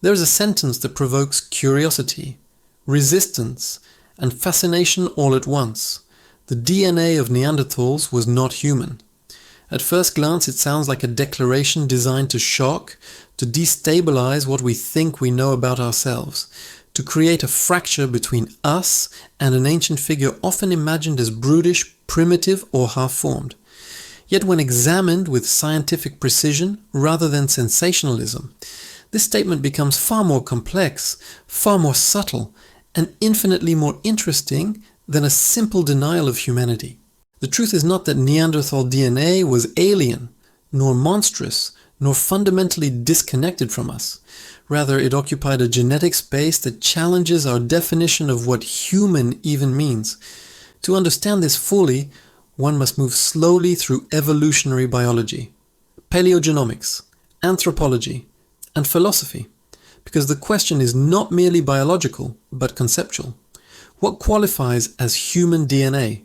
There's a sentence that provokes curiosity, resistance, and fascination all at once. The DNA of Neanderthals was not human. At first glance, it sounds like a declaration designed to shock, to destabilize what we think we know about ourselves, to create a fracture between us and an ancient figure often imagined as brutish, primitive, or half-formed. Yet when examined with scientific precision rather than sensationalism, this statement becomes far more complex, far more subtle, and infinitely more interesting than a simple denial of humanity. The truth is not that Neanderthal DNA was alien, nor monstrous, nor fundamentally disconnected from us. Rather, it occupied a genetic space that challenges our definition of what human even means. To understand this fully, one must move slowly through evolutionary biology, paleogenomics, anthropology, and philosophy, because the question is not merely biological, but conceptual. What qualifies as human DNA,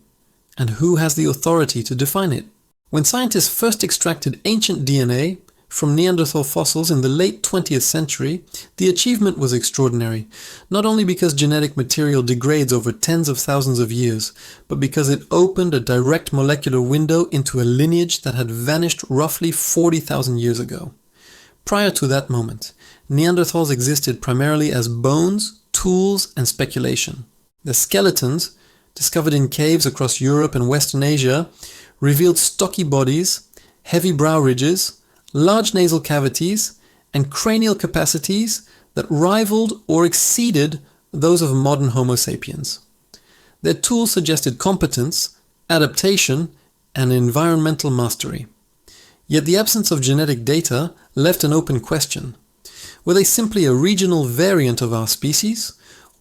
and who has the authority to define it? When scientists first extracted ancient DNA from Neanderthal fossils in the late 20th century, the achievement was extraordinary, not only because genetic material degrades over tens of thousands of years, but because it opened a direct molecular window into a lineage that had vanished roughly 40,000 years ago. Prior to that moment, Neanderthals existed primarily as bones, tools, and speculation. Their skeletons, discovered in caves across Europe and Western Asia, revealed stocky bodies, heavy brow ridges, large nasal cavities, and cranial capacities that rivaled or exceeded those of modern Homo sapiens. Their tools suggested competence, adaptation, and environmental mastery. Yet the absence of genetic data left an open question. Were they simply a regional variant of our species,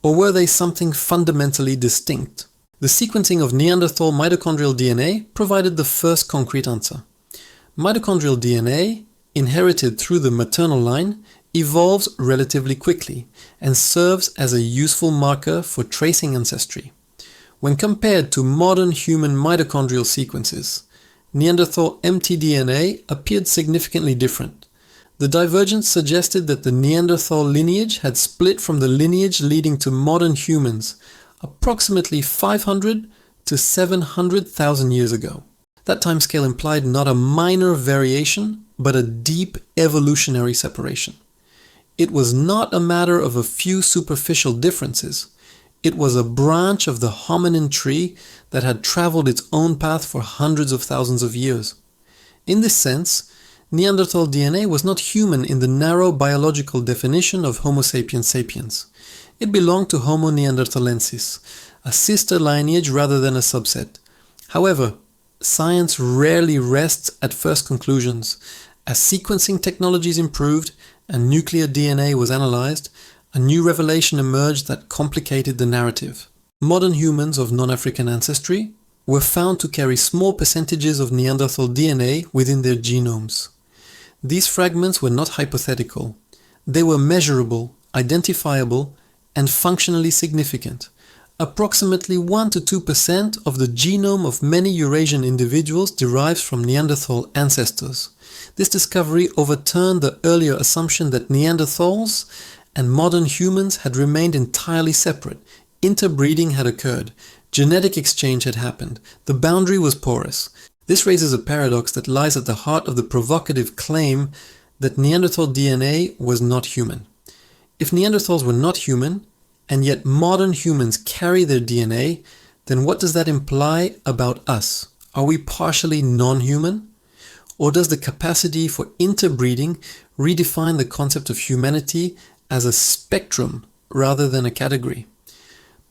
or were they something fundamentally distinct? The sequencing of Neanderthal mitochondrial DNA provided the first concrete answer. Mitochondrial DNA, inherited through the maternal line, evolves relatively quickly and serves as a useful marker for tracing ancestry. When compared to modern human mitochondrial sequences, Neanderthal mtDNA appeared significantly different. The divergence suggested that the Neanderthal lineage had split from the lineage leading to modern humans, approximately 500 to 700,000 years ago. That timescale implied not a minor variation, but a deep evolutionary separation. It was not a matter of a few superficial differences. It was a branch of the hominin tree that had traveled its own path for hundreds of thousands of years. In this sense, Neanderthal DNA was not human in the narrow biological definition of Homo sapiens sapiens. It belonged to Homo neanderthalensis, a sister lineage rather than a subset. However, science rarely rests at first conclusions. As sequencing technologies improved and nuclear DNA was analyzed, a new revelation emerged that complicated the narrative. Modern humans of non-African ancestry were found to carry small percentages of Neanderthal DNA within their genomes. These fragments were not hypothetical. They were measurable, identifiable, and functionally significant. Approximately 1 to 2% of the genome of many Eurasian individuals derives from Neanderthal ancestors. This discovery overturned the earlier assumption that Neanderthals and modern humans had remained entirely separate. Interbreeding had occurred. Genetic exchange had happened. The boundary was porous. This raises a paradox that lies at the heart of the provocative claim that Neanderthal DNA was not human. If Neanderthals were not human, and yet modern humans carry their DNA, then what does that imply about us? Are we partially non-human? Or does the capacity for interbreeding redefine the concept of humanity as a spectrum rather than a category?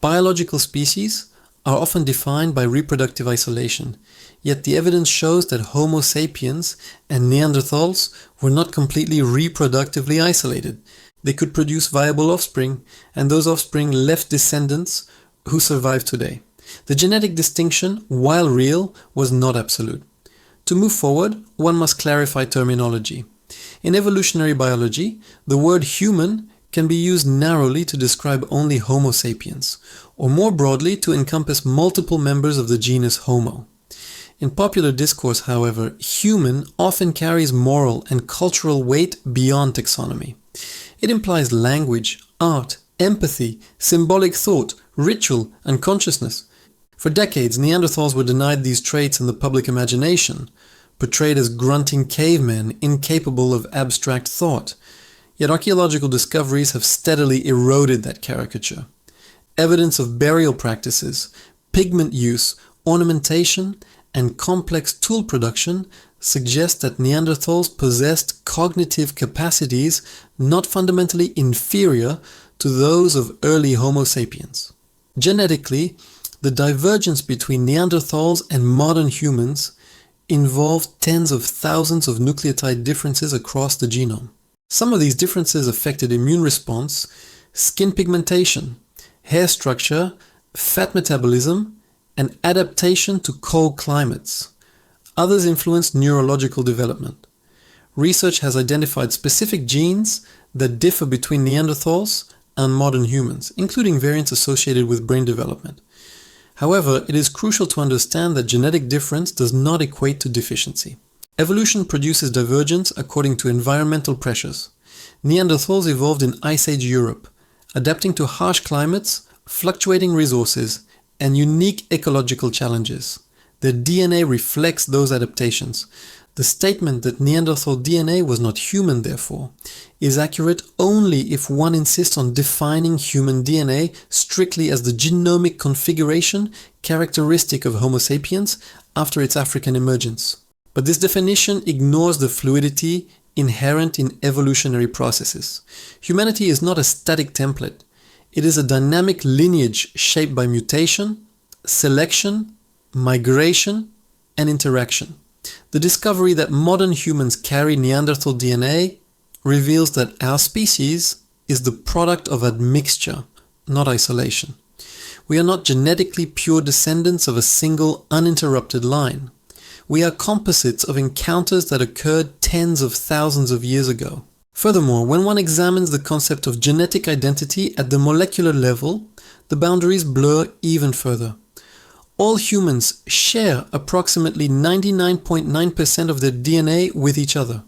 Biological species are often defined by reproductive isolation, yet the evidence shows that Homo sapiens and Neanderthals were not completely reproductively isolated. They could produce viable offspring, and those offspring left descendants who survive today. The genetic distinction, while real, was not absolute. To move forward, one must clarify terminology. In evolutionary biology, the word human can be used narrowly to describe only Homo sapiens, or more broadly to encompass multiple members of the genus Homo. In popular discourse, however, human often carries moral and cultural weight beyond taxonomy. It implies language, art, empathy, symbolic thought, ritual, and consciousness. For decades, Neanderthals were denied these traits in the public imagination, portrayed as grunting cavemen incapable of abstract thought. Yet archaeological discoveries have steadily eroded that caricature. Evidence of burial practices, pigment use, ornamentation, and complex tool production suggest that Neanderthals possessed cognitive capacities not fundamentally inferior to those of early Homo sapiens. Genetically, the divergence between Neanderthals and modern humans involved tens of thousands of nucleotide differences across the genome. Some of these differences affected immune response, skin pigmentation, hair structure, fat metabolism, and adaptation to cold climates. Others influenced neurological development. Research has identified specific genes that differ between Neanderthals and modern humans, including variants associated with brain development. However, it is crucial to understand that genetic difference does not equate to deficiency. Evolution produces divergence according to environmental pressures. Neanderthals evolved in Ice Age Europe, adapting to harsh climates, fluctuating resources, and unique ecological challenges. Their DNA reflects those adaptations. The statement that Neanderthal DNA was not human, therefore, is accurate only if one insists on defining human DNA strictly as the genomic configuration characteristic of Homo sapiens after its African emergence. But this definition ignores the fluidity inherent in evolutionary processes. Humanity is not a static template. It is a dynamic lineage shaped by mutation, selection, migration, and interaction. The discovery that modern humans carry Neanderthal DNA reveals that our species is the product of admixture, not isolation. We are not genetically pure descendants of a single uninterrupted line. We are composites of encounters that occurred tens of thousands of years ago. Furthermore, when one examines the concept of genetic identity at the molecular level, the boundaries blur even further. All humans share approximately 99.9% of their DNA with each other.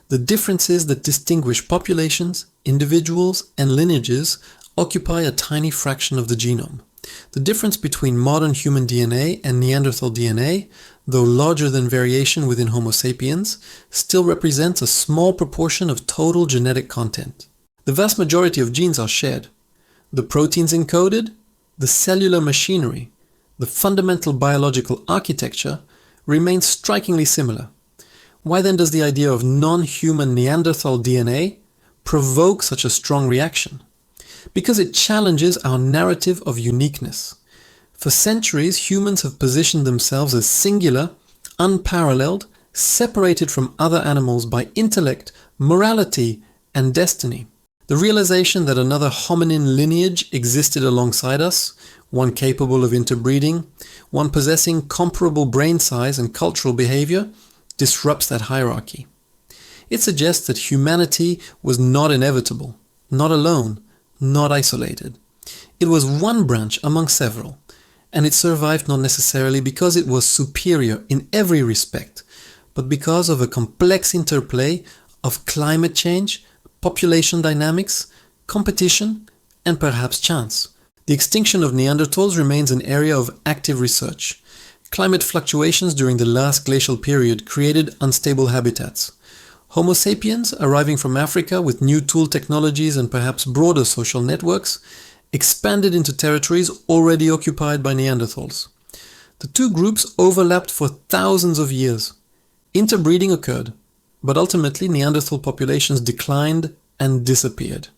The differences that distinguish populations, individuals, and lineages occupy a tiny fraction of the genome. The difference between modern human DNA and Neanderthal DNA, though larger than variation within Homo sapiens, still represents a small proportion of total genetic content. The vast majority of genes are shared. The proteins encoded, the cellular machinery, the fundamental biological architecture remains strikingly similar. Why then does the idea of non-human Neanderthal DNA provoke such a strong reaction? Because it challenges our narrative of uniqueness. For centuries, humans have positioned themselves as singular, unparalleled, separated from other animals by intellect, morality, and destiny. The realization that another hominin lineage existed alongside us, one capable of interbreeding, one possessing comparable brain size and cultural behavior, disrupts that hierarchy. It suggests that humanity was not inevitable, not alone, not isolated. It was one branch among several, and it survived not necessarily because it was superior in every respect, but because of a complex interplay of climate change, population dynamics, competition, and perhaps chance. The extinction of Neanderthals remains an area of active research. Climate fluctuations during the last glacial period created unstable habitats. Homo sapiens, arriving from Africa with new tool technologies and perhaps broader social networks, expanded into territories already occupied by Neanderthals. The two groups overlapped for thousands of years. Interbreeding occurred, but ultimately Neanderthal populations declined and disappeared.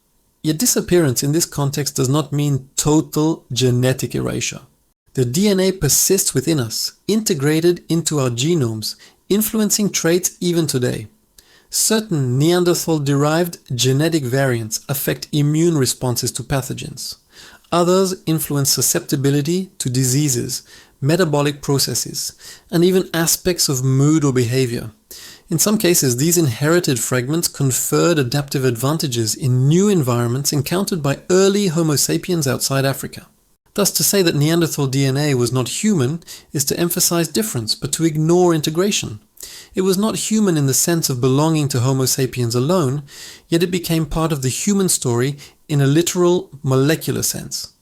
Yet disappearance in this context does not mean total genetic erasure. The DNA persists within us, integrated into our genomes, influencing traits even today. Certain Neanderthal-derived genetic variants affect immune responses to pathogens. Others influence susceptibility to diseases, metabolic processes, and even aspects of mood or behavior. In some cases, these inherited fragments conferred adaptive advantages in new environments encountered by early Homo sapiens outside Africa. Thus, to say that Neanderthal DNA was not human is to emphasize difference, but to ignore integration. It was not human in the sense of belonging to Homo sapiens alone, yet it became part of the human story in a literal, molecular sense.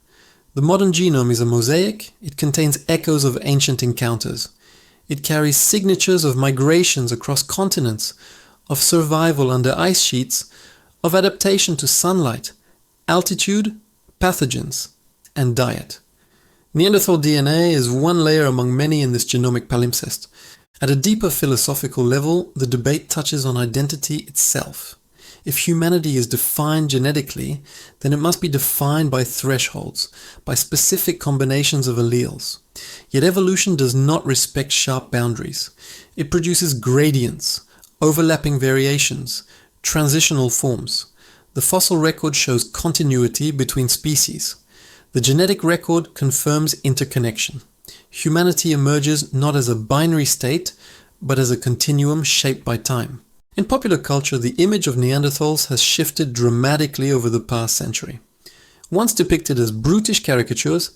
The modern genome is a mosaic. It contains echoes of ancient encounters. It carries signatures of migrations across continents, of survival under ice sheets, of adaptation to sunlight, altitude, pathogens, and diet. Neanderthal DNA is one layer among many in this genomic palimpsest. At a deeper philosophical level, the debate touches on identity itself. If humanity is defined genetically, then it must be defined by thresholds, by specific combinations of alleles. Yet evolution does not respect sharp boundaries. It produces gradients, overlapping variations, transitional forms. The fossil record shows continuity between species. The genetic record confirms interconnection. Humanity emerges not as a binary state, but as a continuum shaped by time. In popular culture, the image of Neanderthals has shifted dramatically over the past century. Once depicted as brutish caricatures,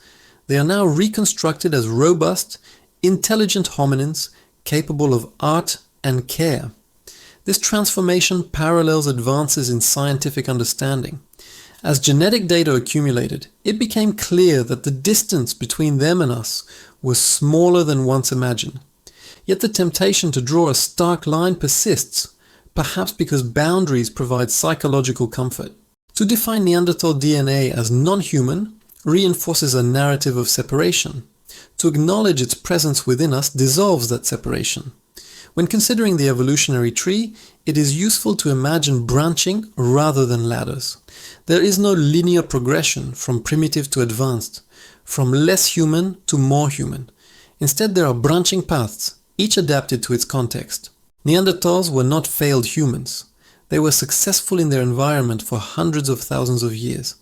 they are now reconstructed as robust, intelligent hominins capable of art and care. This transformation parallels advances in scientific understanding. As genetic data accumulated, it became clear that the distance between them and us was smaller than once imagined. Yet the temptation to draw a stark line persists, perhaps because boundaries provide psychological comfort. To define Neanderthal DNA as non-human reinforces a narrative of separation. To acknowledge its presence within us dissolves that separation. When considering the evolutionary tree, it is useful to imagine branching rather than ladders. There is no linear progression from primitive to advanced, from less human to more human. Instead, there are branching paths, each adapted to its context. Neanderthals were not failed humans. They were successful in their environment for hundreds of thousands of years.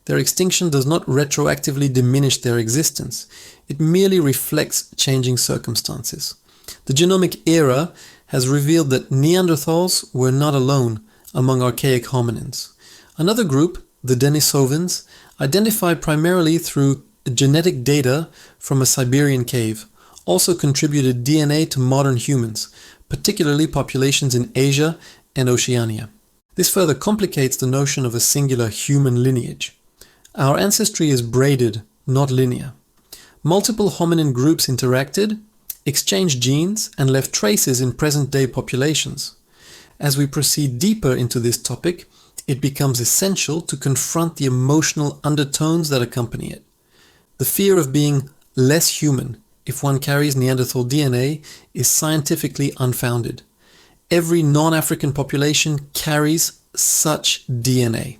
Their extinction does not retroactively diminish their existence. It merely reflects changing circumstances. The genomic era has revealed that Neanderthals were not alone among archaic hominins. Another group, the Denisovans, identified primarily through genetic data from a Siberian cave, also contributed DNA to modern humans, particularly populations in Asia and Oceania. This further complicates the notion of a singular human lineage. Our ancestry is braided, not linear. Multiple hominin groups interacted, exchanged genes, and left traces in present-day populations. As we proceed deeper into this topic, it becomes essential to confront the emotional undertones that accompany it. The fear of being less human if one carries Neanderthal DNA is scientifically unfounded. Every non-African population carries such DNA.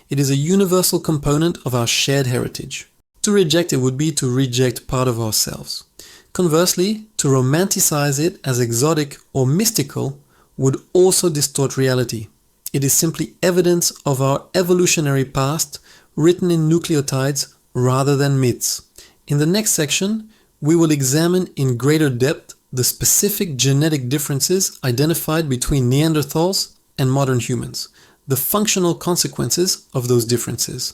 It is a universal component of our shared heritage. To reject it would be to reject part of ourselves. Conversely, to romanticize it as exotic or mystical would also distort reality. It is simply evidence of our evolutionary past written in nucleotides rather than myths. In the next section, we will examine in greater depth the specific genetic differences identified between Neanderthals and modern humans, the functional consequences of those differences,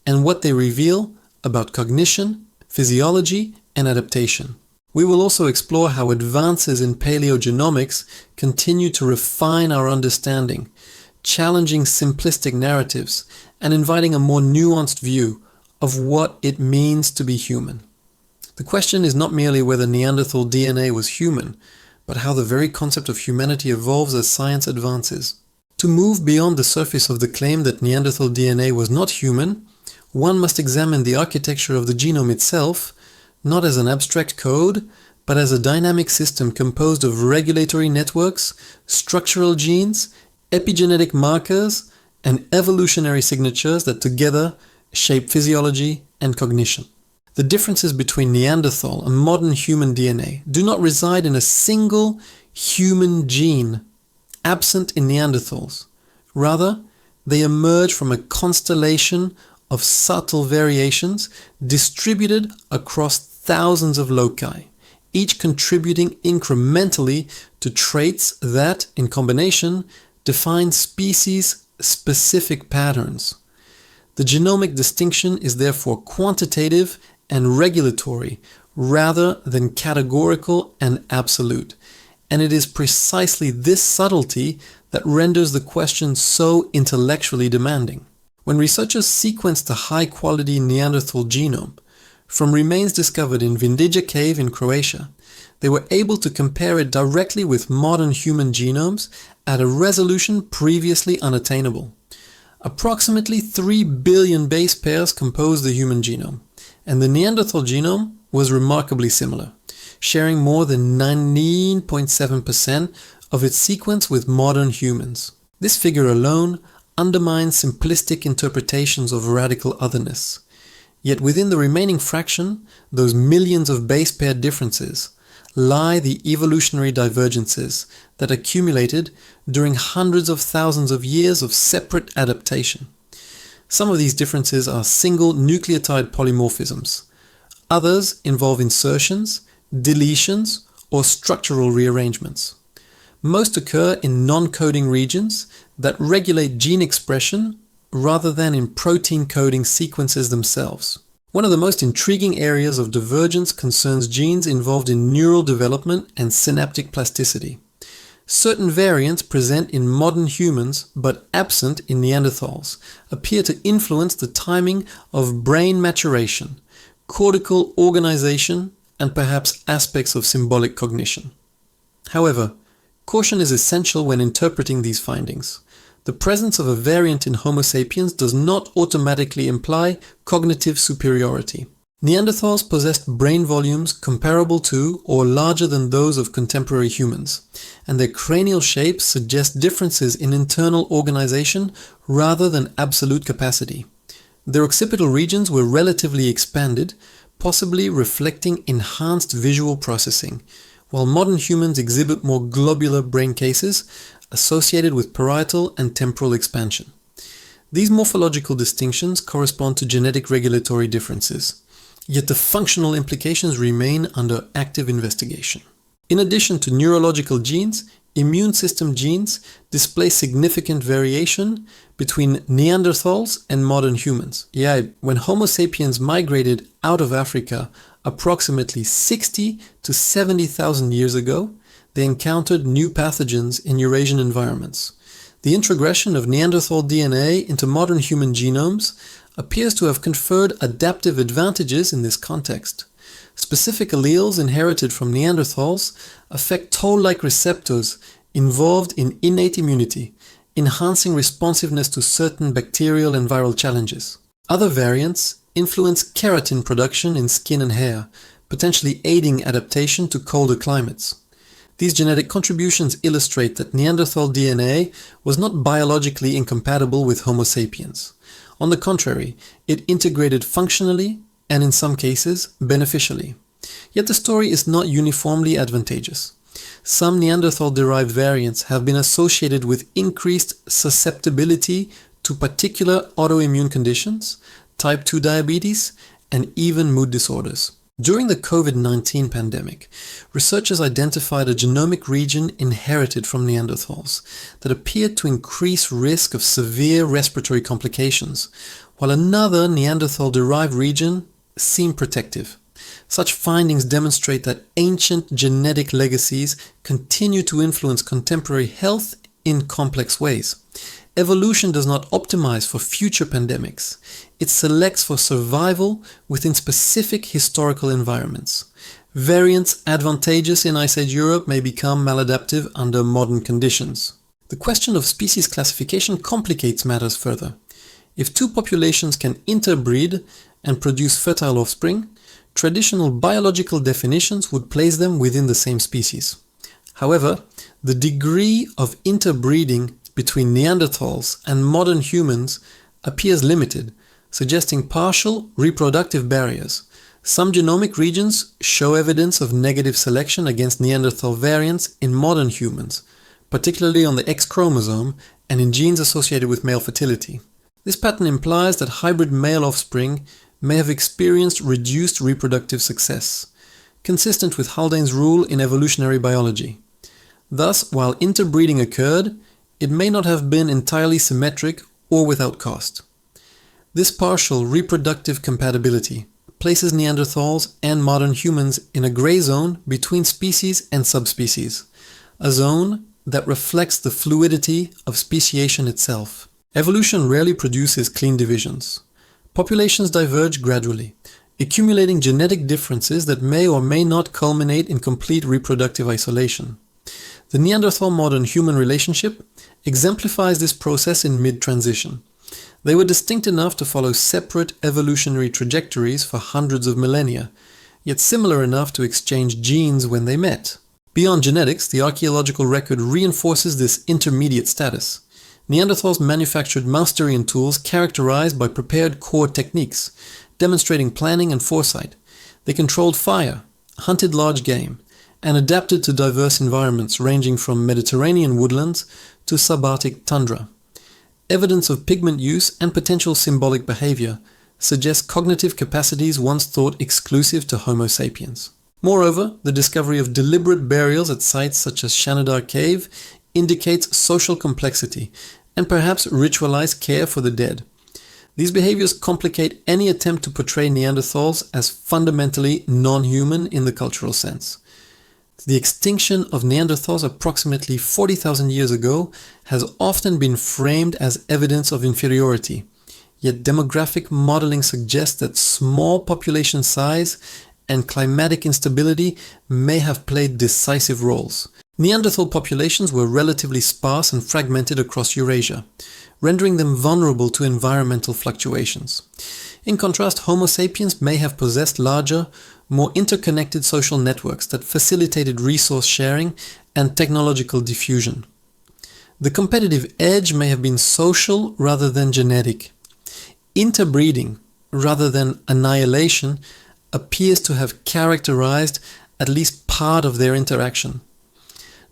and what they reveal about cognition, physiology, and adaptation. We will also explore how advances in paleogenomics continue to refine our understanding, challenging simplistic narratives, and inviting a more nuanced view of what it means to be human. The question is not merely whether Neanderthal DNA was human, but how the very concept of humanity evolves as science advances. To move beyond the surface of the claim that Neanderthal DNA was not human, one must examine the architecture of the genome itself, not as an abstract code, but as a dynamic system composed of regulatory networks, structural genes, epigenetic markers, and evolutionary signatures that together shape physiology and cognition. The differences between Neanderthal and modern human DNA do not reside in a single human gene absent in Neanderthals. Rather, they emerge from a constellation of subtle variations distributed across thousands of loci, each contributing incrementally to traits that, in combination, define species-specific patterns. The genomic distinction is therefore quantitative and regulatory rather than categorical and absolute, and it is precisely this subtlety that renders the question so intellectually demanding. When researchers sequenced the high-quality Neanderthal genome from remains discovered in Vindija Cave in Croatia, they were able to compare it directly with modern human genomes at a resolution previously unattainable. Approximately 3 billion base pairs compose the human genome, and the Neanderthal genome was remarkably similar, sharing more than 19.7% of its sequence with modern humans. This figure alone undermines simplistic interpretations of radical otherness. Yet within the remaining fraction, those millions of base pair differences, lie the evolutionary divergences that accumulated during hundreds of thousands of years of separate adaptation. Some of these differences are single nucleotide polymorphisms. Others involve insertions, deletions, or structural rearrangements. Most occur in non-coding regions that regulate gene expression rather than in protein coding sequences themselves. One of the most intriguing areas of divergence concerns genes involved in neural development and synaptic plasticity. Certain variants present in modern humans but absent in Neanderthals appear to influence the timing of brain maturation, cortical organization, and perhaps aspects of symbolic cognition. However, caution is essential when interpreting these findings. The presence of a variant in Homo sapiens does not automatically imply cognitive superiority. Neanderthals possessed brain volumes comparable to or larger than those of contemporary humans, and their cranial shapes suggest differences in internal organization rather than absolute capacity. Their occipital regions were relatively expanded, possibly reflecting enhanced visual processing, while modern humans exhibit more globular brain cases associated with parietal and temporal expansion. These morphological distinctions correspond to genetic regulatory differences, yet the functional implications remain under active investigation. In addition to neurological genes, immune system genes display significant variation between Neanderthals and modern humans. When Homo sapiens migrated out of Africa approximately 60 to 70,000 years ago, they encountered new pathogens in Eurasian environments. The introgression of Neanderthal DNA into modern human genomes appears to have conferred adaptive advantages in this context. Specific alleles inherited from Neanderthals affect toll-like receptors involved in innate immunity, enhancing responsiveness to certain bacterial and viral challenges. Other variants influence keratin production in skin and hair, potentially aiding adaptation to colder climates. These genetic contributions illustrate that Neanderthal DNA was not biologically incompatible with Homo sapiens. On the contrary, it integrated functionally and in some cases beneficially. Yet the story is not uniformly advantageous. Some Neanderthal-derived variants have been associated with increased susceptibility to particular autoimmune conditions, type 2 diabetes, and even mood disorders. During the COVID-19 pandemic, researchers identified a genomic region inherited from Neanderthals that appeared to increase risk of severe respiratory complications, while another Neanderthal-derived region seemed protective. Such findings demonstrate that ancient genetic legacies continue to influence contemporary health in complex ways. Evolution does not optimize for future pandemics. It selects for survival within specific historical environments. Variants advantageous in Ice Age Europe may become maladaptive under modern conditions. The question of species classification complicates matters further. If two populations can interbreed and produce fertile offspring, traditional biological definitions would place them within the same species. However, the degree of interbreeding between Neanderthals and modern humans appears limited, suggesting partial reproductive barriers. Some genomic regions show evidence of negative selection against Neanderthal variants in modern humans, particularly on the X chromosome and in genes associated with male fertility. This pattern implies that hybrid male offspring may have experienced reduced reproductive success, consistent with Haldane's rule in evolutionary biology. Thus, while interbreeding occurred, it may not have been entirely symmetric or without cost. This partial reproductive compatibility places Neanderthals and modern humans in a gray zone between species and subspecies, a zone that reflects the fluidity of speciation itself. Evolution rarely produces clean divisions. Populations diverge gradually, accumulating genetic differences that may or may not culminate in complete reproductive isolation. The Neanderthal-modern human relationship exemplifies this process in mid-transition. They were distinct enough to follow separate evolutionary trajectories for hundreds of millennia, yet similar enough to exchange genes when they met. Beyond genetics, the archaeological record reinforces this intermediate status. Neanderthals manufactured Mousterian tools characterized by prepared core techniques, demonstrating planning and foresight. They controlled fire, hunted large game, and adapted to diverse environments ranging from Mediterranean woodlands to subarctic tundra. Evidence of pigment use and potential symbolic behavior suggests cognitive capacities once thought exclusive to Homo sapiens. Moreover, the discovery of deliberate burials at sites such as Shanidar Cave indicates social complexity and perhaps ritualized care for the dead. These behaviors complicate any attempt to portray Neanderthals as fundamentally non-human in the cultural sense. The extinction of Neanderthals approximately 40,000 years ago has often been framed as evidence of inferiority, yet demographic modeling suggests that small population size and climatic instability may have played decisive roles. Neanderthal populations were relatively sparse and fragmented across Eurasia, rendering them vulnerable to environmental fluctuations. In contrast, Homo sapiens may have possessed larger, more interconnected social networks that facilitated resource sharing and technological diffusion. The competitive edge may have been social rather than genetic. Interbreeding, rather than annihilation, appears to have characterized at least part of their interaction.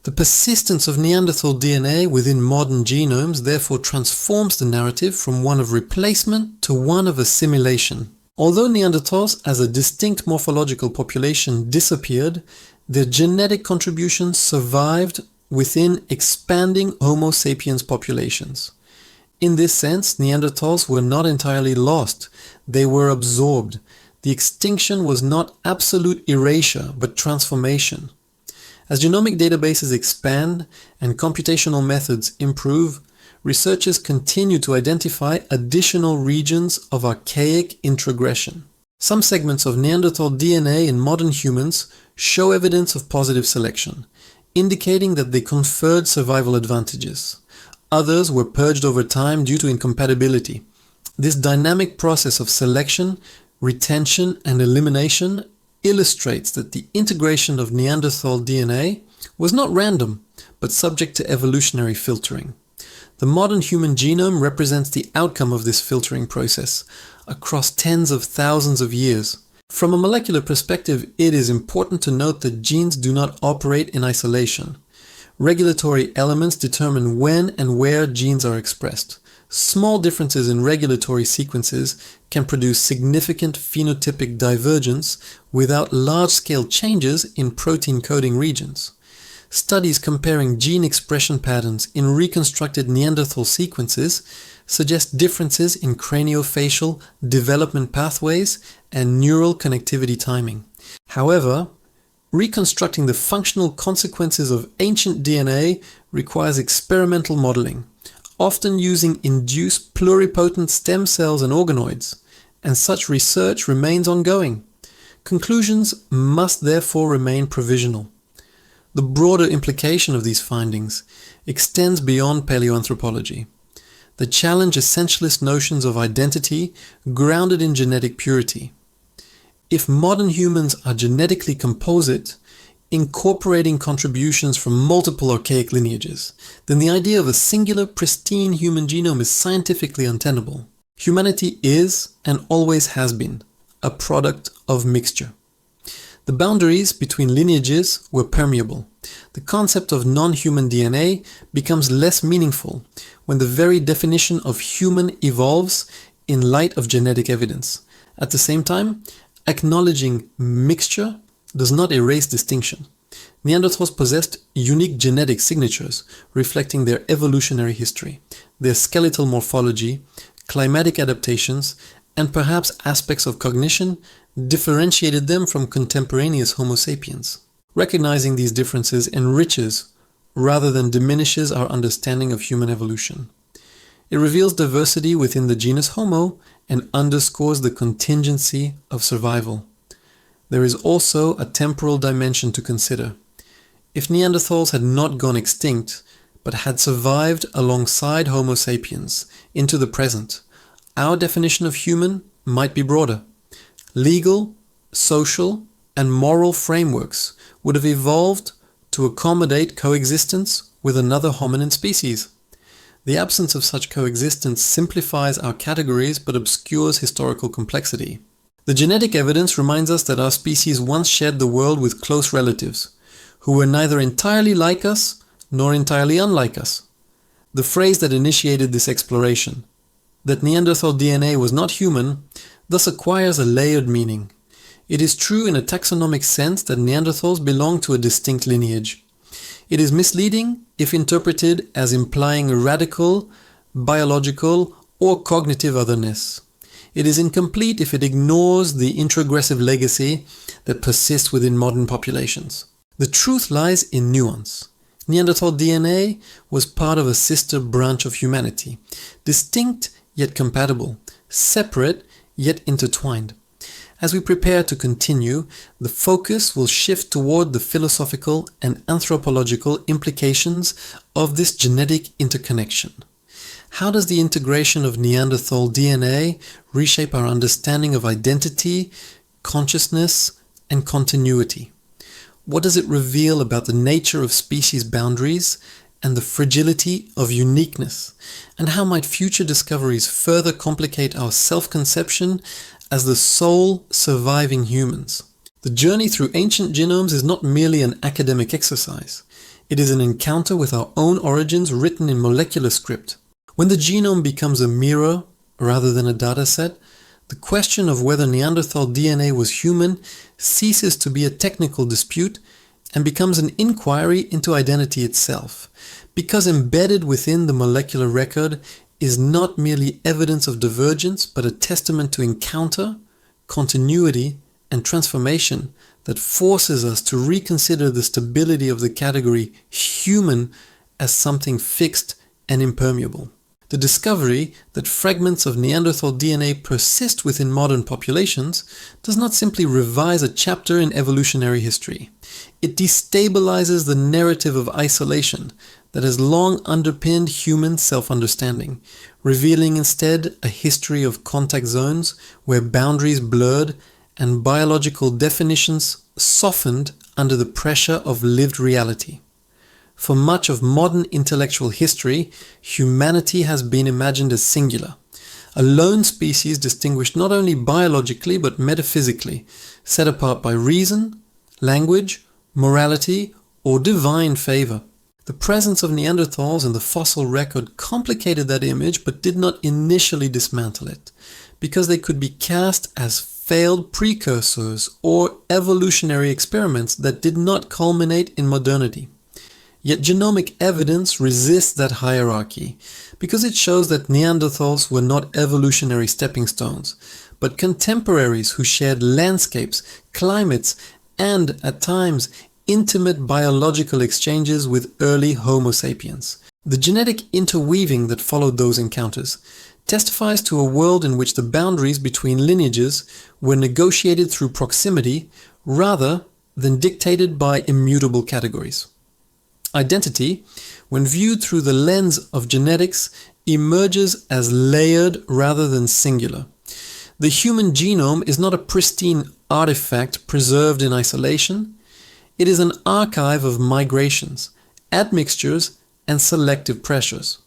The persistence of Neanderthal DNA within modern genomes therefore transforms the narrative from one of replacement to one of assimilation. Although Neanderthals as a distinct morphological population disappeared, their genetic contributions survived within expanding Homo sapiens populations. In this sense, Neanderthals were not entirely lost, they were absorbed. The extinction was not absolute erasure, but transformation. As genomic databases expand and computational methods improve, researchers continue to identify additional regions of archaic introgression. Some segments of Neanderthal DNA in modern humans show evidence of positive selection, indicating that they conferred survival advantages. Others were purged over time due to incompatibility. This dynamic process of selection, retention, and elimination illustrates that the integration of Neanderthal DNA was not random, but subject to evolutionary filtering. The modern human genome represents the outcome of this filtering process across tens of thousands of years. From a molecular perspective, it is important to note that genes do not operate in isolation. Regulatory elements determine when and where genes are expressed. Small differences in regulatory sequences can produce significant phenotypic divergence without large-scale changes in protein coding regions. Studies comparing gene expression patterns in reconstructed Neanderthal sequences suggest differences in craniofacial development pathways and neural connectivity timing. However, reconstructing the functional consequences of ancient DNA requires experimental modeling, often using induced pluripotent stem cells and organoids, and such research remains ongoing. Conclusions must therefore remain provisional. The broader implication of these findings extends beyond paleoanthropology. They challenge essentialist notions of identity grounded in genetic purity. If modern humans are genetically composite, incorporating contributions from multiple archaic lineages, then the idea of a singular, pristine human genome is scientifically untenable. Humanity is, and always has been, a product of mixture. The boundaries between lineages were permeable. The concept of non-human DNA becomes less meaningful when the very definition of human evolves in light of genetic evidence. At the same time, acknowledging mixture does not erase distinction. Neanderthals possessed unique genetic signatures reflecting their evolutionary history. Their skeletal morphology, climatic adaptations, and perhaps aspects of cognition differentiated them from contemporaneous Homo sapiens. Recognizing these differences enriches rather than diminishes our understanding of human evolution. It reveals diversity within the genus Homo and underscores the contingency of survival. There is also a temporal dimension to consider. If Neanderthals had not gone extinct, but had survived alongside Homo sapiens into the present, our definition of human might be broader. Legal, social, and moral frameworks would have evolved to accommodate coexistence with another hominin species. The absence of such coexistence simplifies our categories but obscures historical complexity. The genetic evidence reminds us that our species once shared the world with close relatives, who were neither entirely like us nor entirely unlike us. The phrase that initiated this exploration, that Neanderthal DNA was not human, thus acquires a layered meaning. It is true in a taxonomic sense that Neanderthals belong to a distinct lineage. It is misleading if interpreted as implying a radical, biological, or cognitive otherness. It is incomplete if it ignores the introgressive legacy that persists within modern populations. The truth lies in nuance. Neanderthal DNA was part of a sister branch of humanity, distinct yet compatible, separate yet intertwined. As we prepare to continue, the focus will shift toward the philosophical and anthropological implications of this genetic interconnection. How does the integration of Neanderthal DNA reshape our understanding of identity, consciousness, and continuity? What does it reveal about the nature of species boundaries and the fragility of uniqueness? And how might future discoveries further complicate our self-conception as the sole surviving humans? The journey through ancient genomes is not merely an academic exercise. It is an encounter with our own origins written in molecular script. When the genome becomes a mirror rather than a dataset, the question of whether Neanderthal DNA was human ceases to be a technical dispute and becomes an inquiry into identity itself, because embedded within the molecular record is not merely evidence of divergence, but a testament to encounter, continuity, and transformation that forces us to reconsider the stability of the category human as something fixed and impermeable. The discovery that fragments of Neanderthal DNA persist within modern populations does not simply revise a chapter in evolutionary history. It destabilizes the narrative of isolation that has long underpinned human self-understanding, revealing instead a history of contact zones where boundaries blurred and biological definitions softened under the pressure of lived reality. For much of modern intellectual history, humanity has been imagined as singular, a lone species distinguished not only biologically but metaphysically, set apart by reason, language, morality, or divine favor. The presence of Neanderthals in the fossil record complicated that image but did not initially dismantle it, because they could be cast as failed precursors or evolutionary experiments that did not culminate in modernity. Yet genomic evidence resists that hierarchy, because it shows that Neanderthals were not evolutionary stepping stones, but contemporaries who shared landscapes, climates, and, at times, intimate biological exchanges with early Homo sapiens. The genetic interweaving that followed those encounters testifies to a world in which the boundaries between lineages were negotiated through proximity rather than dictated by immutable categories. Identity, when viewed through the lens of genetics, emerges as layered rather than singular. The human genome is not a pristine artifact preserved in isolation. It is an archive of migrations, admixtures, and selective pressures.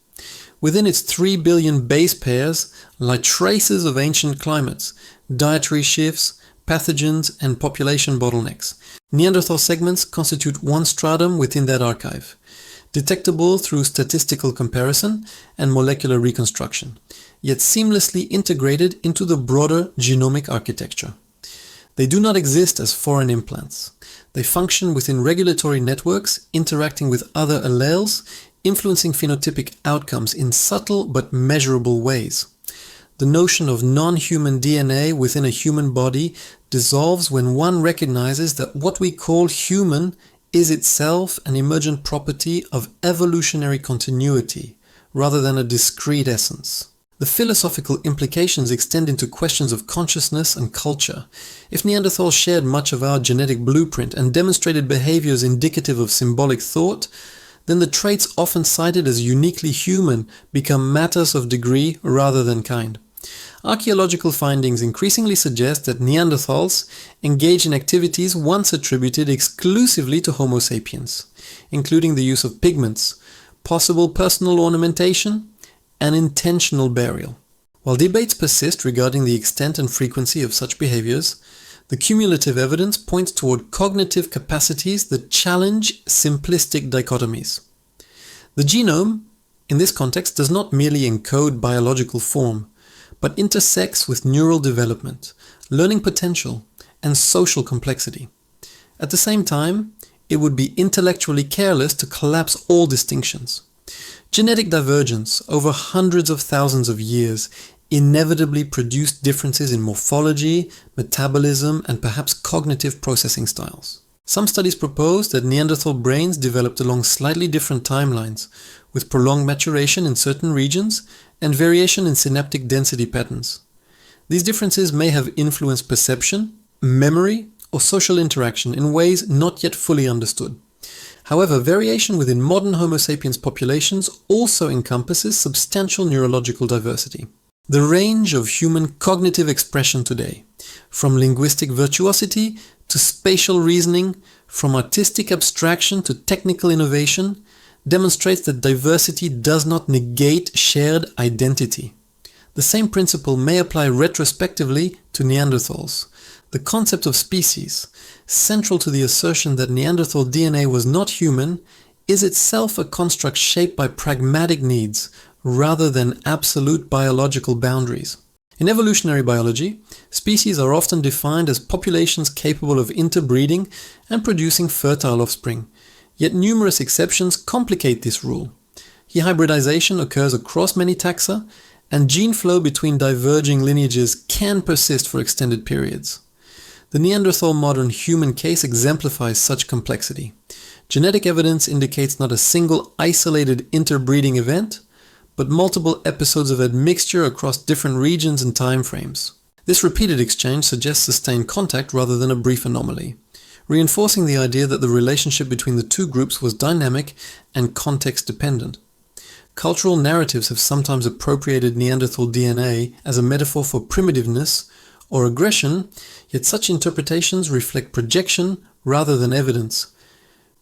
Within its 3 billion base pairs lie traces of ancient climates, dietary shifts, pathogens, and population bottlenecks. Neanderthal segments constitute one stratum within that archive, detectable through statistical comparison and molecular reconstruction, yet seamlessly integrated into the broader genomic architecture. They do not exist as foreign implants. They function within regulatory networks, interacting with other alleles, influencing phenotypic outcomes in subtle but measurable ways. The notion of non-human DNA within a human body dissolves when one recognizes that what we call human is itself an emergent property of evolutionary continuity, rather than a discrete essence. The philosophical implications extend into questions of consciousness and culture. If Neanderthals shared much of our genetic blueprint and demonstrated behaviors indicative of symbolic thought, then the traits often cited as uniquely human become matters of degree rather than kind. Archaeological findings increasingly suggest that Neanderthals engage in activities once attributed exclusively to Homo sapiens, including the use of pigments, possible personal ornamentation, and intentional burial. While debates persist regarding the extent and frequency of such behaviors, the cumulative evidence points toward cognitive capacities that challenge simplistic dichotomies. The genome, in this context, does not merely encode biological form, but intersects with neural development, learning potential, and social complexity. At the same time, it would be intellectually careless to collapse all distinctions. Genetic divergence over hundreds of thousands of years inevitably produced differences in morphology, metabolism, and perhaps cognitive processing styles. Some studies propose that Neanderthal brains developed along slightly different timelines, with prolonged maturation in certain regions and variation in synaptic density patterns. These differences may have influenced perception, memory, or social interaction in ways not yet fully understood. However, variation within modern Homo sapiens populations also encompasses substantial neurological diversity. The range of human cognitive expression today, from linguistic virtuosity to spatial reasoning, from artistic abstraction to technical innovation, demonstrates that diversity does not negate shared identity. The same principle may apply retrospectively to Neanderthals. The concept of species, central to the assertion that Neanderthal DNA was not human, is itself a construct shaped by pragmatic needs rather than absolute biological boundaries. In evolutionary biology, species are often defined as populations capable of interbreeding and producing fertile offspring, yet numerous exceptions complicate this rule. Hybridization occurs across many taxa, and gene flow between diverging lineages can persist for extended periods. The Neanderthal modern human case exemplifies such complexity. Genetic evidence indicates not a single isolated interbreeding event, but multiple episodes of admixture across different regions and time frames. This repeated exchange suggests sustained contact rather than a brief anomaly, reinforcing the idea that the relationship between the two groups was dynamic and context-dependent. Cultural narratives have sometimes appropriated Neanderthal DNA as a metaphor for primitiveness or aggression, yet such interpretations reflect projection rather than evidence.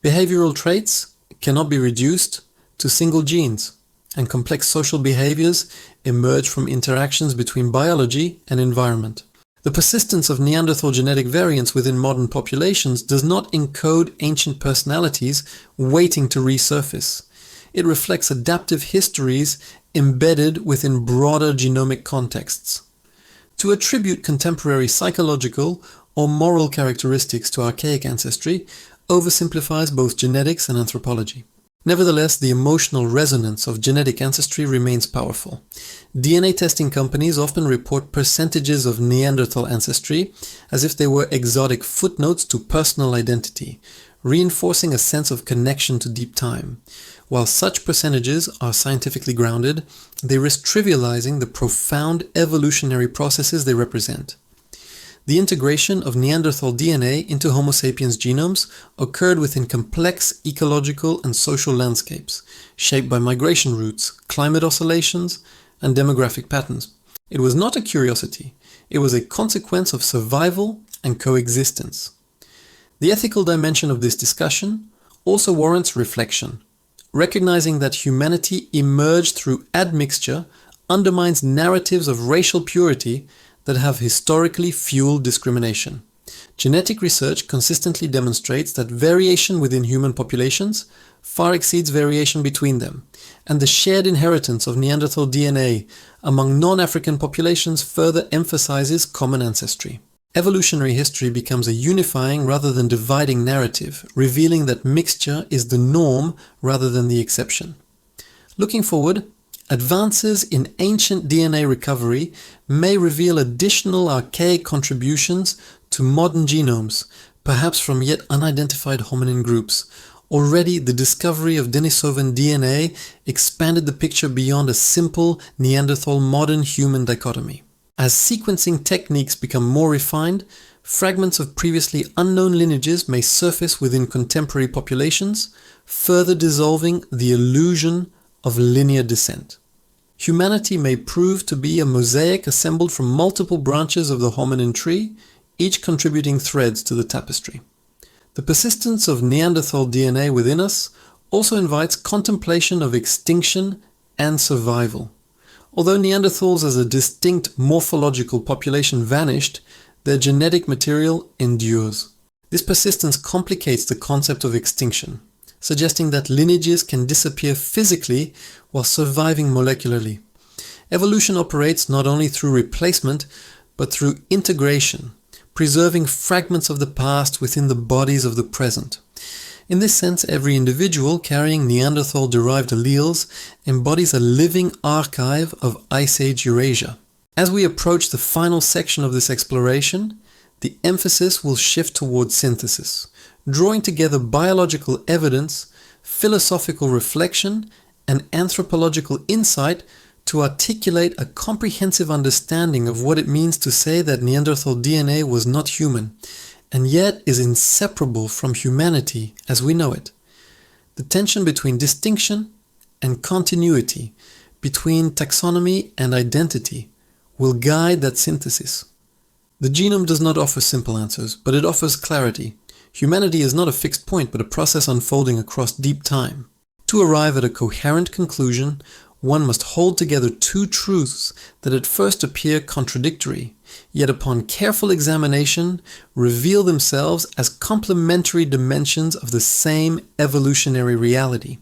Behavioral traits cannot be reduced to single genes, and complex social behaviors emerge from interactions between biology and environment. The persistence of Neanderthal genetic variants within modern populations does not encode ancient personalities waiting to resurface. It reflects adaptive histories embedded within broader genomic contexts. To attribute contemporary psychological or moral characteristics to archaic ancestry oversimplifies both genetics and anthropology. Nevertheless, the emotional resonance of genetic ancestry remains powerful. DNA testing companies often report percentages of Neanderthal ancestry as if they were exotic footnotes to personal identity, reinforcing a sense of connection to deep time. While such percentages are scientifically grounded, they risk trivializing the profound evolutionary processes they represent. The integration of Neanderthal DNA into Homo sapiens genomes occurred within complex ecological and social landscapes, shaped by migration routes, climate oscillations, and demographic patterns. It was not a curiosity, it was a consequence of survival and coexistence. The ethical dimension of this discussion also warrants reflection. Recognizing that humanity emerged through admixture undermines narratives of racial purity that have historically fueled discrimination. Genetic research consistently demonstrates that variation within human populations far exceeds variation between them, and the shared inheritance of Neanderthal DNA among non-African populations further emphasizes common ancestry. Evolutionary history becomes a unifying rather than dividing narrative, revealing that mixture is the norm rather than the exception. Looking forward, Advances in ancient DNA recovery may reveal additional archaic contributions to modern genomes, perhaps from yet unidentified hominin groups. Already, the discovery of Denisovan DNA expanded the picture beyond a simple Neanderthal modern human dichotomy. As sequencing techniques become more refined, fragments of previously unknown lineages may surface within contemporary populations, further dissolving the illusion of linear descent. Humanity may prove to be a mosaic assembled from multiple branches of the hominin tree, each contributing threads to the tapestry. The persistence of Neanderthal DNA within us also invites contemplation of extinction and survival. Although Neanderthals as a distinct morphological population vanished, their genetic material endures. This persistence complicates the concept of extinction, suggesting that lineages can disappear physically while surviving molecularly. Evolution operates not only through replacement, but through integration, preserving fragments of the past within the bodies of the present. In this sense, every individual carrying Neanderthal-derived alleles embodies a living archive of Ice Age Eurasia. As we approach the final section of this exploration, the emphasis will shift towards synthesis, drawing together biological evidence, philosophical reflection, and anthropological insight to articulate a comprehensive understanding of what it means to say that Neanderthal DNA was not human, and yet is inseparable from humanity as we know it. The tension between distinction and continuity, between taxonomy and identity, will guide that synthesis. The genome does not offer simple answers, but it offers clarity. Humanity is not a fixed point, but a process unfolding across deep time. To arrive at a coherent conclusion, one must hold together two truths that at first appear contradictory, yet upon careful examination reveal themselves as complementary dimensions of the same evolutionary reality.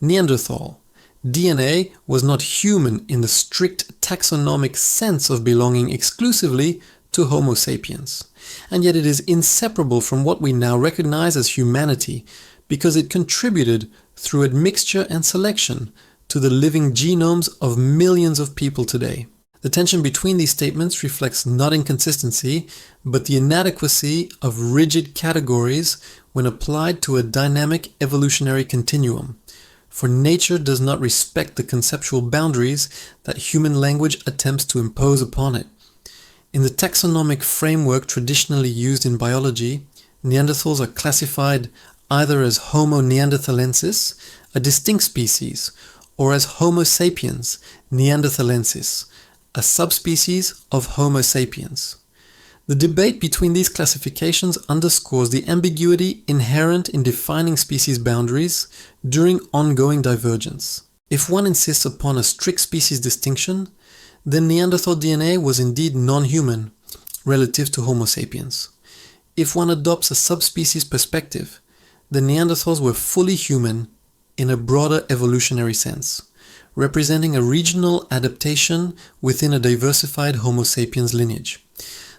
Neanderthal DNA was not human in the strict taxonomic sense of belonging exclusively to Homo sapiens, and yet it is inseparable from what we now recognize as humanity because it contributed through admixture and selection to the living genomes of millions of people today. The tension between these statements reflects not inconsistency, but the inadequacy of rigid categories when applied to a dynamic evolutionary continuum. For nature does not respect the conceptual boundaries that human language attempts to impose upon it. In the taxonomic framework traditionally used in biology, Neanderthals are classified either as Homo neanderthalensis, a distinct species, or as Homo sapiens neanderthalensis, a subspecies of Homo sapiens. The debate between these classifications underscores the ambiguity inherent in defining species boundaries during ongoing divergence. If one insists upon a strict species distinction, then Neanderthal DNA was indeed non-human relative to Homo sapiens. If one adopts a subspecies perspective, the Neanderthals were fully human in a broader evolutionary sense, representing a regional adaptation within a diversified Homo sapiens lineage.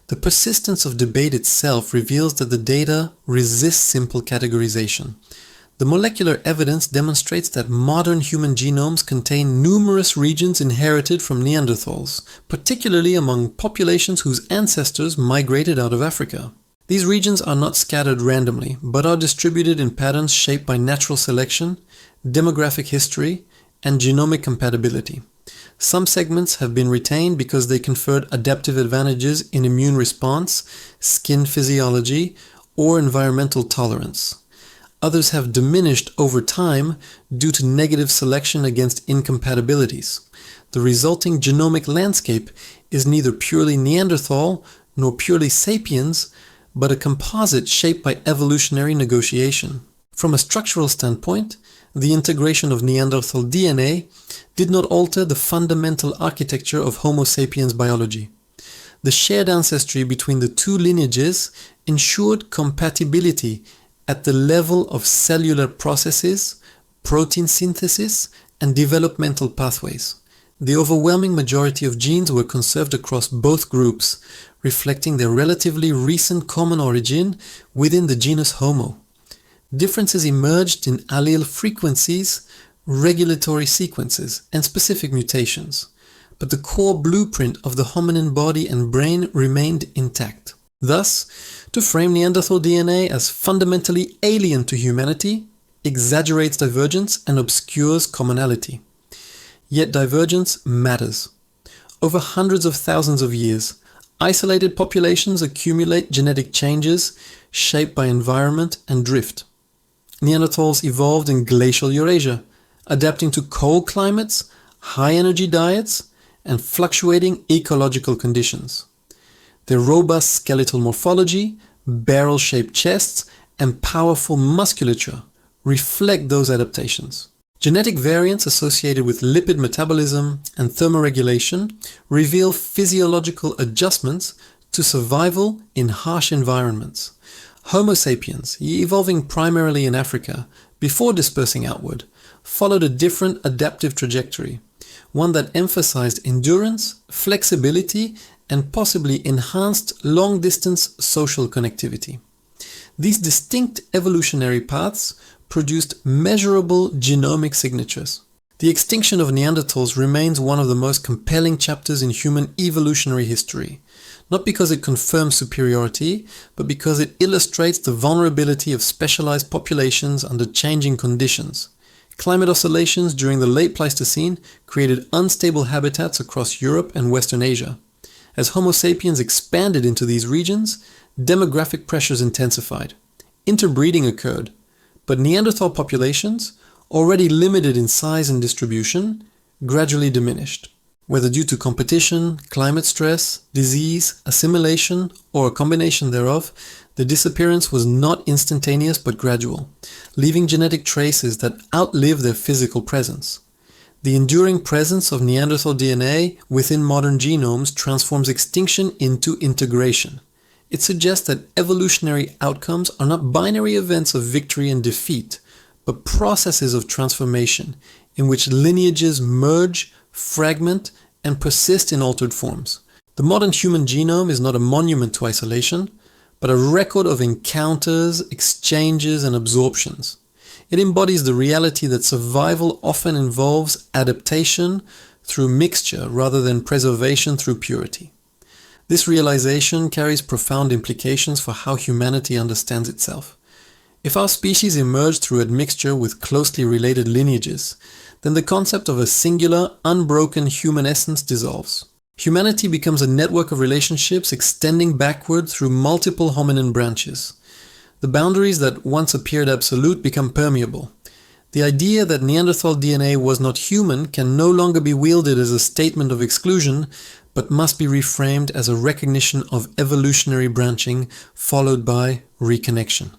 The persistence of debate itself reveals that the data resist simple categorization. The molecular evidence demonstrates that modern human genomes contain numerous regions inherited from Neanderthals, particularly among populations whose ancestors migrated out of Africa. These regions are not scattered randomly, but are distributed in patterns shaped by natural selection, demographic history, and genomic compatibility. Some segments have been retained because they conferred adaptive advantages in immune response, skin physiology, or environmental tolerance. Others have diminished over time due to negative selection against incompatibilities. The resulting genomic landscape is neither purely Neanderthal nor purely sapiens, but a composite shaped by evolutionary negotiation. From a structural standpoint, the integration of Neanderthal DNA did not alter the fundamental architecture of Homo sapiens biology. The shared ancestry between the two lineages ensured compatibility at the level of cellular processes, protein synthesis, and developmental pathways. The overwhelming majority of genes were conserved across both groups, reflecting their relatively recent common origin within the genus Homo. Differences emerged in allele frequencies regulatory sequences, and specific mutations, but the core blueprint of the hominin body and brain remained intact. Thus, to frame Neanderthal DNA as fundamentally alien to humanity exaggerates divergence and obscures commonality. Yet divergence matters. Over hundreds of thousands of years, isolated populations accumulate genetic changes shaped by environment and drift. Neanderthals evolved in glacial Eurasia, adapting to cold climates, high-energy diets, and fluctuating ecological conditions. Their robust skeletal morphology, barrel-shaped chests, and powerful musculature reflect those adaptations. Genetic variants associated with lipid metabolism and thermoregulation reveal physiological adjustments to survival in harsh environments. Homo sapiens, evolving primarily in Africa before dispersing outward, followed a different adaptive trajectory, one that emphasized endurance, flexibility, and possibly enhanced long-distance social connectivity. These distinct evolutionary paths produced measurable genomic signatures. The extinction of Neanderthals remains one of the most compelling chapters in human evolutionary history, not because it confirms superiority, but because it illustrates the vulnerability of specialized populations under changing conditions. Climate oscillations during the late Pleistocene created unstable habitats across Europe and Western Asia. As Homo sapiens expanded into these regions, demographic pressures intensified. Interbreeding occurred, but Neanderthal populations, already limited in size and distribution, gradually diminished. Whether due to competition, climate stress, disease, assimilation, or a combination thereof, the disappearance was not instantaneous but gradual, leaving genetic traces that outlive their physical presence. The enduring presence of Neanderthal DNA within modern genomes transforms extinction into integration. It suggests that evolutionary outcomes are not binary events of victory and defeat, but processes of transformation in which lineages merge, fragment, and persist in altered forms. The modern human genome is not a monument to isolation, but a record of encounters, exchanges, and absorptions. It embodies the reality that survival often involves adaptation through mixture rather than preservation through purity. This realization carries profound implications for how humanity understands itself. If our species emerged through admixture with closely related lineages, then the concept of a singular, unbroken human essence dissolves. Humanity becomes a network of relationships extending backward through multiple hominin branches. The boundaries that once appeared absolute become permeable. The idea that Neanderthal DNA was not human can no longer be wielded as a statement of exclusion, but must be reframed as a recognition of evolutionary branching followed by reconnection.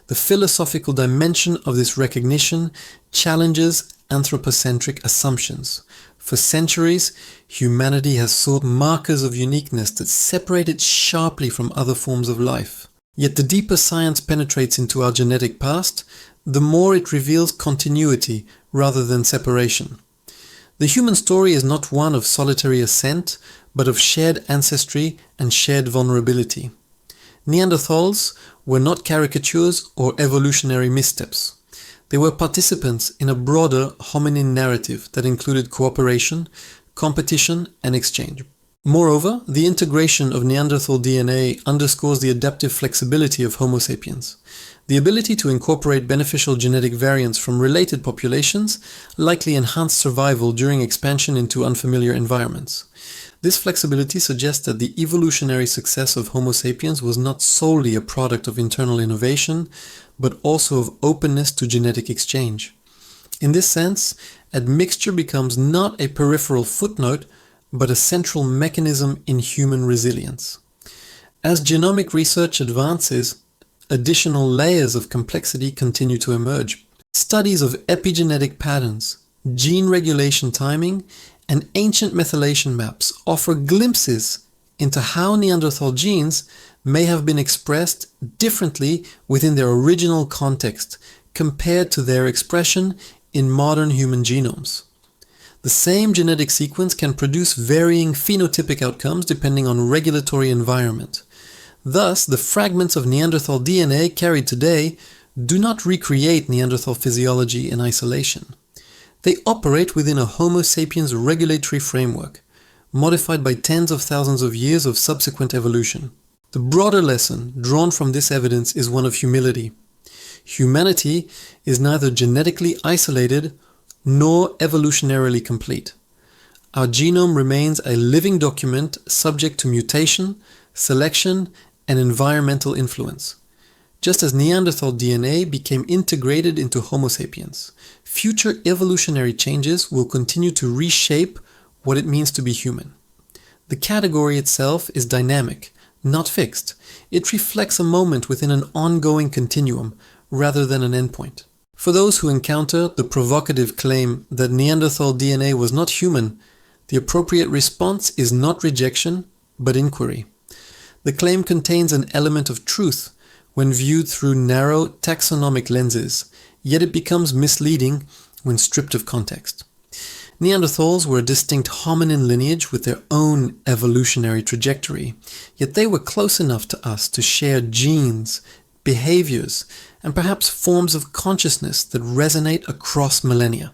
The philosophical dimension of this recognition challenges anthropocentric assumptions. For centuries, humanity has sought markers of uniqueness that separate it sharply from other forms of life. Yet the deeper science penetrates into our genetic past, the more it reveals continuity rather than separation. The human story is not one of solitary ascent, but of shared ancestry and shared vulnerability. Neanderthals were not caricatures or evolutionary missteps. They were participants in a broader hominin narrative that included cooperation, competition, and exchange. Moreover, the integration of Neanderthal DNA underscores the adaptive flexibility of Homo sapiens. The ability to incorporate beneficial genetic variants from related populations likely enhanced survival during expansion into unfamiliar environments. This flexibility suggests that the evolutionary success of Homo sapiens was not solely a product of internal innovation, but also of openness to genetic exchange. In this sense, admixture becomes not a peripheral footnote, but a central mechanism in human resilience. As genomic research advances, additional layers of complexity continue to emerge. Studies of epigenetic patterns, gene regulation timing, and ancient methylation maps offer glimpses into how Neanderthal genes may have been expressed differently within their original context compared to their expression in modern human genomes. The same genetic sequence can produce varying phenotypic outcomes depending on regulatory environment. Thus, the fragments of Neanderthal DNA carried today do not recreate Neanderthal physiology in isolation. They operate within a Homo sapiens regulatory framework, modified by tens of thousands of years of subsequent evolution. The broader lesson drawn from this evidence is one of humility. Humanity is neither genetically isolated nor evolutionarily complete. Our genome remains a living document subject to mutation, selection, and environmental influence. Just as Neanderthal DNA became integrated into Homo sapiens, future evolutionary changes will continue to reshape what it means to be human. The category itself is dynamic, not fixed. It reflects a moment within an ongoing continuum rather than an endpoint. For those who encounter the provocative claim that Neanderthal DNA was not human, the appropriate response is not rejection, but inquiry. The claim contains an element of truth when viewed through narrow taxonomic lenses, yet it becomes misleading when stripped of context. Neanderthals were a distinct hominin lineage with their own evolutionary trajectory, yet they were close enough to us to share genes, behaviors, and perhaps forms of consciousness that resonate across millennia.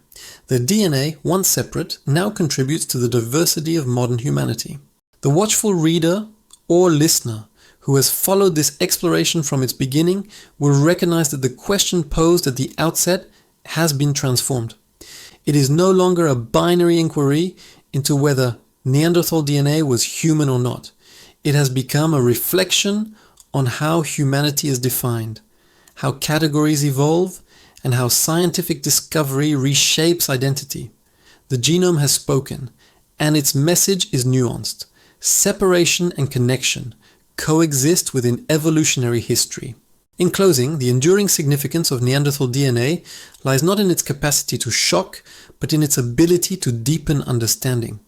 Their DNA, once separate, now contributes to the diversity of modern humanity. The watchful reader or listener who has followed this exploration from its beginning will recognize that the question posed at the outset has been transformed. It is no longer a binary inquiry into whether Neanderthal DNA was human or not. It has become a reflection on how humanity is defined, how categories evolve, and how scientific discovery reshapes identity. The genome has spoken, and its message is nuanced. Separation and connection coexist within evolutionary history. In closing, the enduring significance of Neanderthal DNA lies not in its capacity to shock, but in its ability to deepen understanding.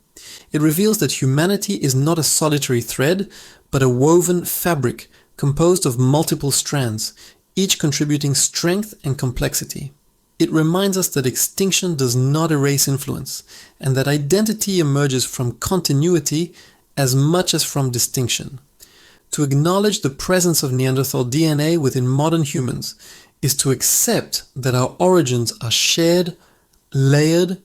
It reveals that humanity is not a solitary thread, but a woven fabric composed of multiple strands, each contributing strength and complexity. It reminds us that extinction does not erase influence, and that identity emerges from continuity as much as from distinction. To acknowledge the presence of Neanderthal DNA within modern humans is to accept that our origins are shared, layered,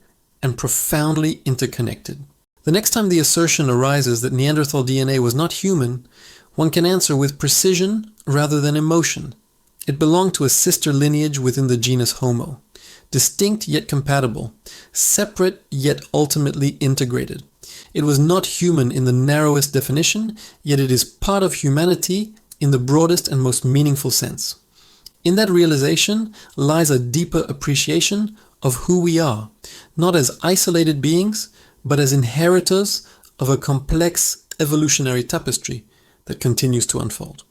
and profoundly interconnected. The next time the assertion arises that Neanderthal DNA was not human, one can answer with precision rather than emotion. It belonged to a sister lineage within the genus Homo, distinct yet compatible, separate yet ultimately integrated. It was not human in the narrowest definition, yet it is part of humanity in the broadest and most meaningful sense. In that realization lies a deeper appreciation of who we are, not as isolated beings, but as inheritors of a complex evolutionary tapestry that continues to unfold.